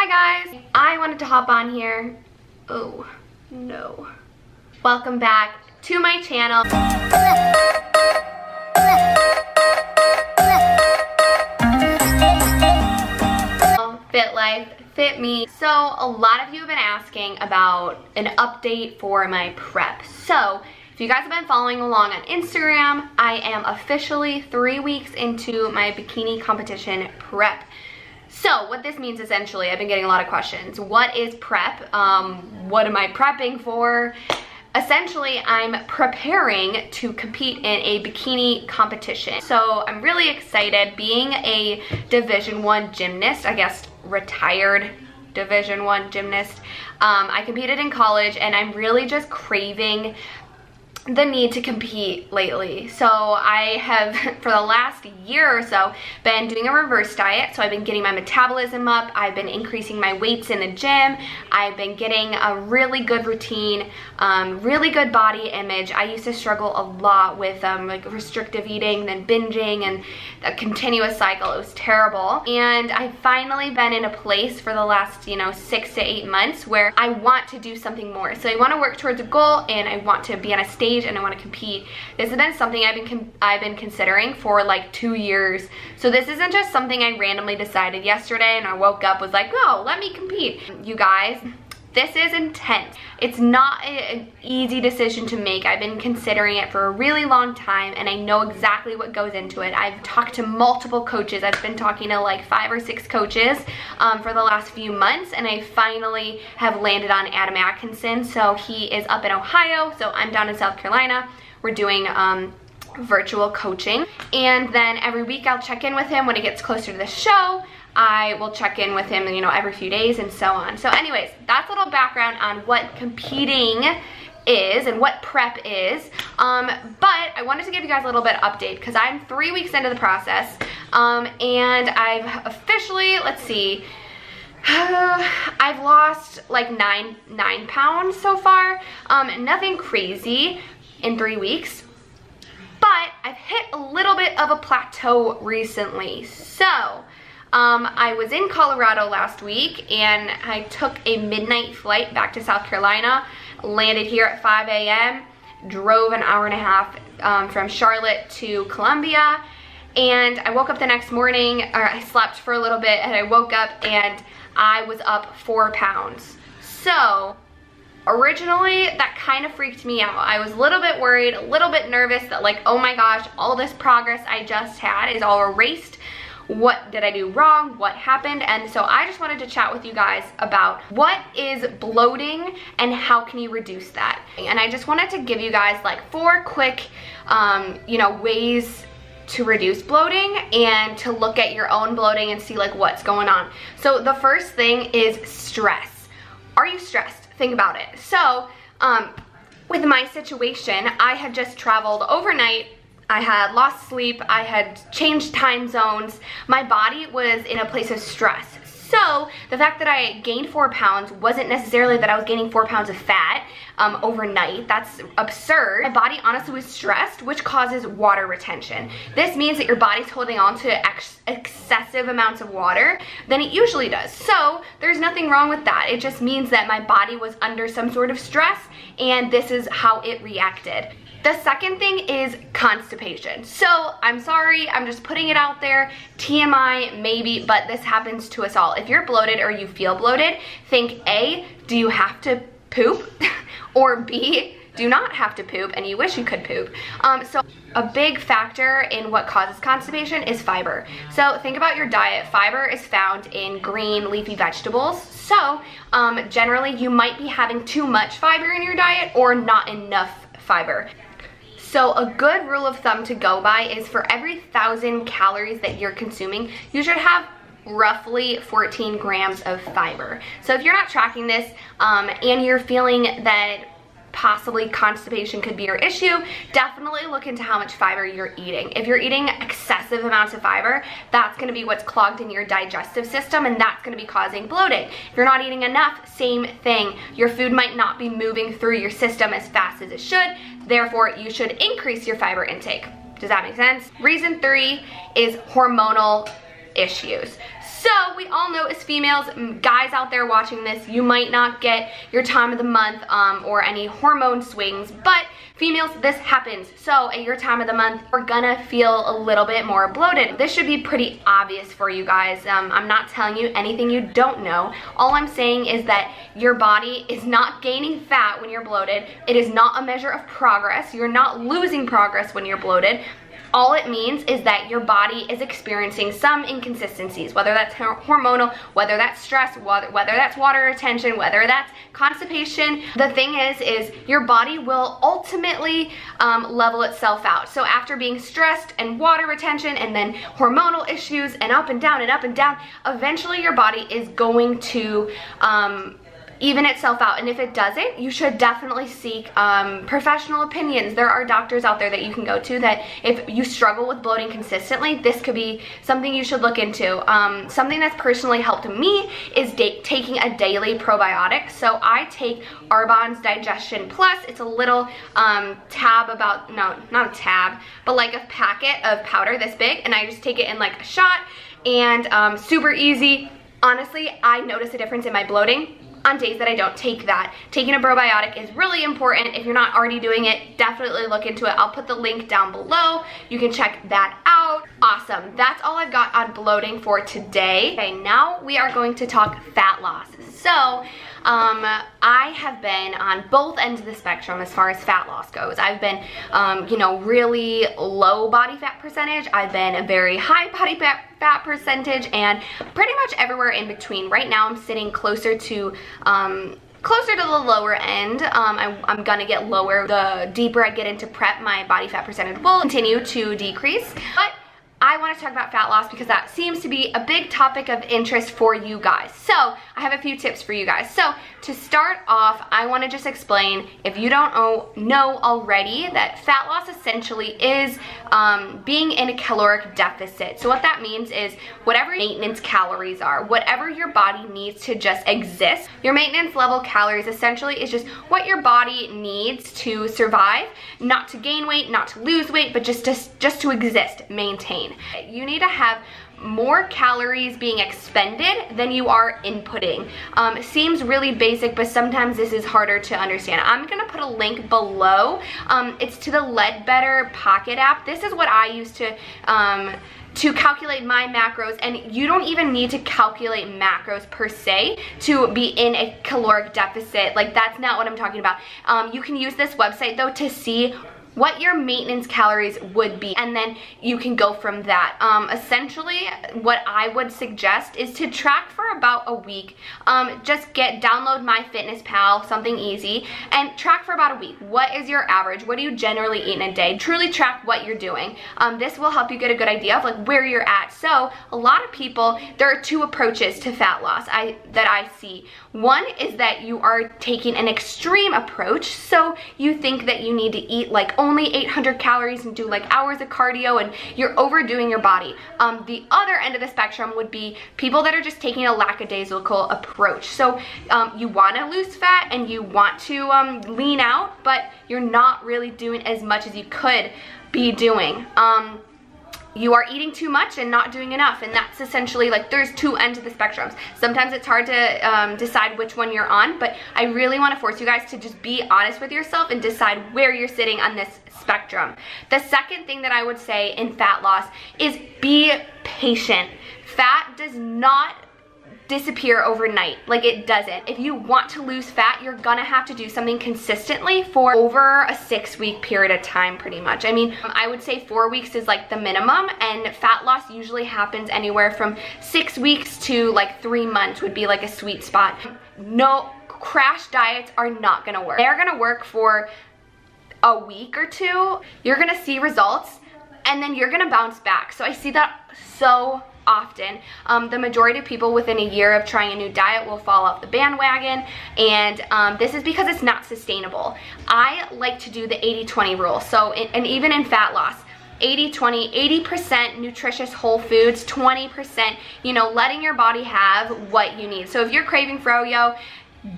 Hi guys, I wanted to hop on here. Oh no. Welcome back to my channel. Fit life, fit me. So a lot of you have been asking about an update for my prep. So if you guys have been following along on Instagram, I am officially 3 weeks into my bikini competition prep. So what this means essentially, I've been getting a lot of questions. What is prep? What am I prepping for? Essentially, I'm preparing to compete in a bikini competition. So I'm really excited. Being a Division I gymnast, I guess retired Division I gymnast, I competed in college and I'm really just craving the need to compete lately. So I have, for the last year or so, been doing a reverse diet. So I've been getting my metabolism up. I've been increasing my weights in the gym. I've been getting a really good routine, really good body image. I used to struggle a lot with like restrictive eating, then binging, and a continuous cycle. It was terrible. And I've finally been in a place for the last, 6 to 8 months where I want to do something more. So I want to work towards a goal and I want to be on a stage and I want to compete. This has been something I've been considering for like 2 years. So this isn't just something I randomly decided yesterday and I woke up, was like, oh, let me compete. You guys, this is intense. It's not an easy decision to make. I've been considering it for a really long time and I know exactly what goes into it. I've talked to multiple coaches. I've been talking to like 5 or 6 coaches for the last few months, and I finally have landed on Adam Atkinson. So he is up in Ohio, so I'm down in South Carolina. We're doing virtual coaching, and then every week I'll check in with him when it gets closer to the show. I will check in with him, every few days and so on. So anyways, that's a little background on what competing is and what prep is. But I wanted to give you guys a little bit of update because I'm 3 weeks into the process, and I've officially, let's see, I've lost like 9 pounds so far. Nothing crazy in 3 weeks. But I've hit a little bit of a plateau recently. So I was in Colorado last week and I took a midnight flight back to South Carolina, landed here at 5 a.m., drove an hour and a half from Charlotte to Columbia, and I woke up the next morning, or I slept for a little bit, and I woke up and I was up 4 pounds. So originally that kind of freaked me out. I was a little bit worried, a little bit nervous that like, oh my gosh, all this progress I just had is all erased. What did I do wrong? What happened? And so I just wanted to chat with you guys about what is bloating and how can you reduce that. And I just wanted to give you guys like 4 quick, ways to reduce bloating and to look at your own bloating and see like what's going on. So the first thing is stress. Are you stressed? Think about it. So with my situation, I had just traveled overnight. I had lost sleep, I had changed time zones. My body was in a place of stress. So the fact that I gained 4 pounds wasn't necessarily that I was gaining 4 pounds of fat overnight. That's absurd. My body honestly was stressed, which causes water retention. This means that your body's holding on to excessive amounts of water than it usually does. So there's nothing wrong with that. It just means that my body was under some sort of stress and this is how it reacted. The second thing is constipation. So I'm sorry, I'm just putting it out there, TMI maybe, but this happens to us all. If you're bloated or you feel bloated, think A, do you have to poop? Or B, do not have to poop and you wish you could poop. So a big factor in what causes constipation is fiber. So think about your diet. Fiber is found in green leafy vegetables. So generally you might be having too much fiber in your diet or not enough fiber. So a good rule of thumb to go by is for every 1,000 calories that you're consuming, you should have roughly 14 grams of fiber. So if you're not tracking this and you're feeling that possibly constipation could be your issue, definitely look into how much fiber you're eating. If you're eating excessive amounts of fiber, that's going to be what's clogged in your digestive system and that's going to be causing bloating. If you're not eating enough, same thing. Your food might not be moving through your system as fast as it should, therefore you should increase your fiber intake. Does that make sense? Reason 3 is hormonal issues. So we all know as females, guys out there watching this, you might not get your time of the month or any hormone swings, but females, this happens. So at your time of the month, we're gonna feel a little bit more bloated. This should be pretty obvious for you guys. I'm not telling you anything you don't know. All I'm saying is that your body is not gaining fat when you're bloated. It is not a measure of progress. You're not losing progress when you're bloated. All it means is that your body is experiencing some inconsistencies, whether that's hormonal, whether that's stress, whether that's water retention, whether that's constipation. The thing is your body will ultimately level itself out. So after being stressed and water retention and then hormonal issues and up and down and up and down, eventually your body is going to even itself out. And if it doesn't, you should definitely seek professional opinions. There are doctors out there that you can go to that if you struggle with bloating consistently, this could be something you should look into. Something that's personally helped me is taking a daily probiotic. So I take Arbonne's Digestion Plus. It's a little tab about, no, not a tab, but like a packet of powder this big, and I just take it in like a shot, and super easy. Honestly, I notice a difference in my bloating on days that I don't take that. Taking a probiotic is really important. If you're not already doing it, definitely look into it. I'll put the link down below. You can check that out. Awesome. That's all I've got on bloating for today. Okay, now we are going to talk fat loss. So, I have been on both ends of the spectrum as far as fat loss goes. I've been, you know, really low body fat percentage. I've been a very high body fat percentage, and pretty much everywhere in between. Right now I'm sitting closer to the lower end. I'm gonna get lower. The deeper I get into prep, my body fat percentage will continue to decrease. But I want to talk about fat loss because that seems to be a big topic of interest for you guys. So I have a few tips for you guys. So to start off, I want to just explain, if you don't know already, that fat loss essentially is being in a caloric deficit. So what that means is whatever maintenance calories are, whatever your body needs to just exist, your maintenance level calories essentially is just what your body needs to survive, not to gain weight, not to lose weight, but just to exist, maintain. You need to have more calories being expended than you are inputting. It seems really basic, but sometimes this is harder to understand. I'm gonna put a link below. It's to the Ledbetter Pocket app. This is what I use to calculate my macros, and you don't even need to calculate macros per se to be in a caloric deficit. Like, that's not what I'm talking about. You can use this website though to see what your maintenance calories would be, and then you can go from that. Essentially, what I would suggest is to track for about a week. Just download MyFitnessPal, something easy, and track for about a week. What is your average? What do you generally eat in a day? Truly track what you're doing. This will help you get a good idea of like where you're at. So a lot of people, there are two approaches to fat loss that I see. One is that you are taking an extreme approach, so you think that you need to eat like only 800 calories and do like hours of cardio, and you're overdoing your body. The other end of the spectrum would be people that are just taking a lackadaisical approach. So you want to lose fat and you want to lean out, but you're not really doing as much as you could be doing. You are eating too much and not doing enough, and that's essentially like, there's two ends of the spectrums. Sometimes it's hard to decide which one you're on, but I really want to force you guys to just be honest with yourself and decide where you're sitting on this spectrum. The second thing that I would say in fat loss is be patient. Fat does not disappear overnight. Like, it doesn't. If you want to lose fat, you're gonna have to do something consistently for over a 6-week period of time, pretty much. I mean, I would say 4 weeks is like the minimum, and fat loss usually happens anywhere from 6 weeks to like 3 months would be like a sweet spot. No, crash diets are not gonna work. They're gonna work for a week or two. You're gonna see results, and then you're gonna bounce back. So I see that so often. The majority of people within a year of trying a new diet will fall off the bandwagon, and this is because it's not sustainable. I like to do the 80-20 rule. So, and even in fat loss, 80-20, 80% nutritious whole foods, 20%, you know, letting your body have what you need. So if you're craving froyo,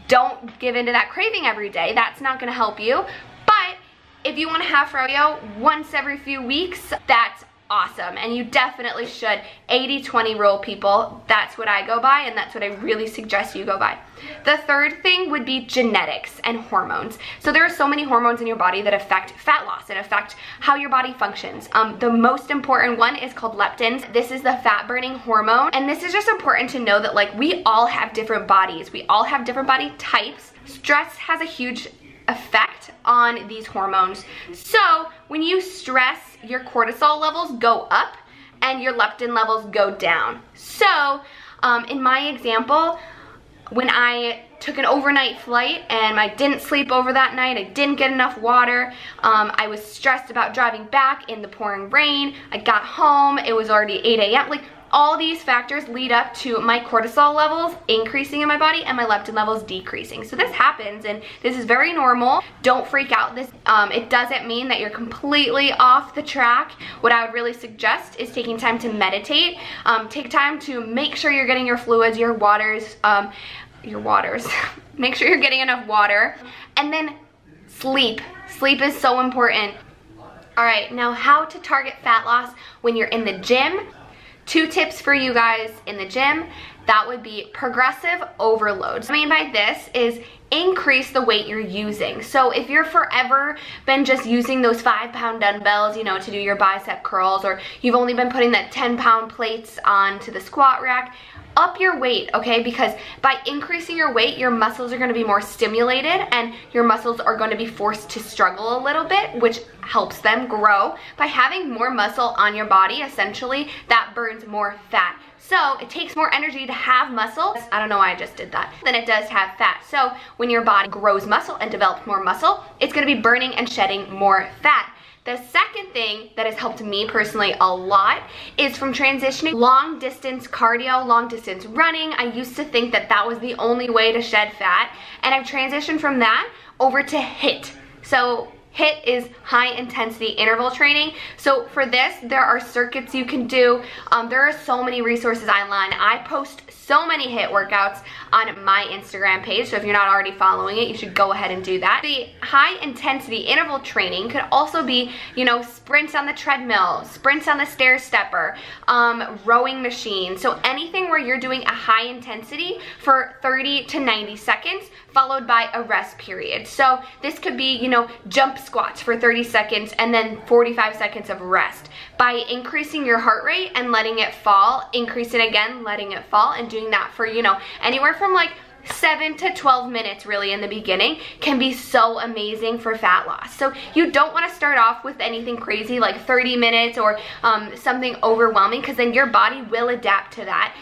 don't give into that craving every day. That's not gonna help you. But if you wanna have froyo once every few weeks, that's awesome, and you definitely should. 80-20 rule, people. That's what I go by, and that's what I really suggest you go by. The third thing would be genetics and hormones. So there are so many hormones in your body that affect fat loss and affect how your body functions. The most important one is called leptin. This is the fat burning hormone, and this is just important to know that like we all have different bodies. We all have different body types. Stress has a huge effect on these hormones. So when you stress, your cortisol levels go up and your leptin levels go down. So in my example, when I took an overnight flight and I didn't sleep over that night, I didn't get enough water, I was stressed about driving back in the pouring rain, I got home, it was already 8 a.m. Like, all these factors lead up to my cortisol levels increasing in my body and my leptin levels decreasing. So this happens, and this is very normal. Don't freak out. It doesn't mean that you're completely off the track. What I would really suggest is taking time to meditate. Take time to make sure you're getting your fluids, your waters. Make sure you're getting enough water. And then sleep. Sleep is so important. All right, now how to target fat loss when you're in the gym. 2 tips for you guys in the gym. That would be progressive overload. What I mean by this is increase the weight you're using. So if you're forever been just using those 5-pound dumbbells, you know, to do your bicep curls, or you've only been putting that 10-pound plates onto the squat rack, up your weight, okay? Because by increasing your weight, your muscles are gonna be more stimulated and your muscles are gonna be forced to struggle a little bit, which helps them grow. By having more muscle on your body, essentially, that burns more fat. So it takes more energy to have muscle. I don't know why I just did that. Than it does have fat. So when your body grows muscle and develops more muscle, it's gonna be burning and shedding more fat. The second thing that has helped me personally a lot is from transitioning long distance cardio, long distance running. I used to think that that was the only way to shed fat, and I've transitioned from that over to HIIT. So HIIT is high intensity interval training. So for this, there are circuits you can do. There are so many resources online. I post so many HIIT workouts on my Instagram page, so if you're not already following it, you should go ahead and do that. The high intensity interval training could also be, you know, sprints on the treadmill, sprints on the stair stepper, rowing machine. So anything where you're doing a high intensity for 30 to 90 seconds, followed by a rest period. So this could be, you know, jump squats for 30 seconds and then 45 seconds of rest. By increasing your heart rate and letting it fall, increase it again, letting it fall, and doing that for, you know, anywhere from like 7 to 12 minutes really in the beginning can be so amazing for fat loss. So you don't want to start off with anything crazy like 30 minutes or something overwhelming, because then your body will adapt to that.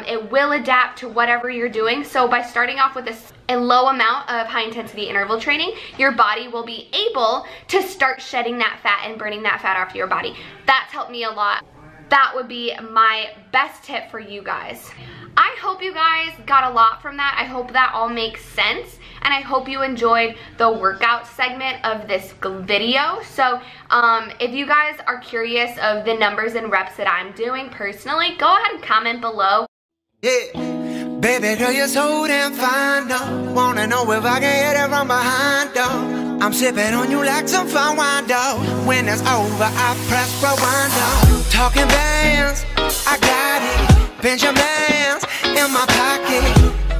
It will adapt to whatever you're doing. So by starting off with a low amount of high intensity interval training, your body will be able to start shedding that fat and burning that fat off your body. That's helped me a lot. That would be my best tip for you guys. I hope you guys got a lot from that. I hope that all makes sense, and I hope you enjoyed the workout segment of this video. So if you guys are curious of the numbers and reps that I'm doing personally, go ahead and comment below. Yeah, baby girl, you're so damn fine, though. Wanna know if I can hit it from behind, though. I'm sipping on you like some fine wine, though. When it's over, I press rewind, though. Talking bands, I got it. Benjamins in my pocket.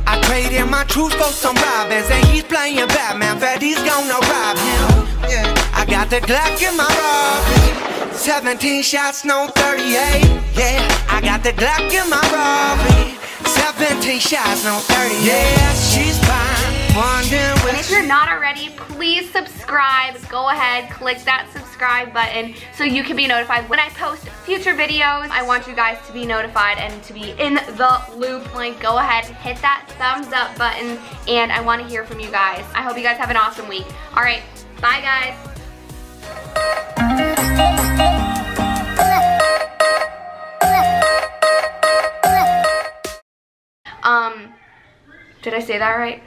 I traded my truth for some robbers, and he's playing Batman, but he's gonna rob him. Yeah, I got the Glock in my robbery. 17 shots, no 38. Yeah, I got the Glock in my robbery. 17 shots, no 38. Yeah, she's fine. And if you're not already, please subscribe. Go ahead, click that subscribe button so you can be notified when I post future videos. I want you guys to be notified and to be in the loop. Like, go ahead, hit that thumbs up button, and I want to hear from you guys. I hope you guys have an awesome week. All right, bye guys. Did I say that right?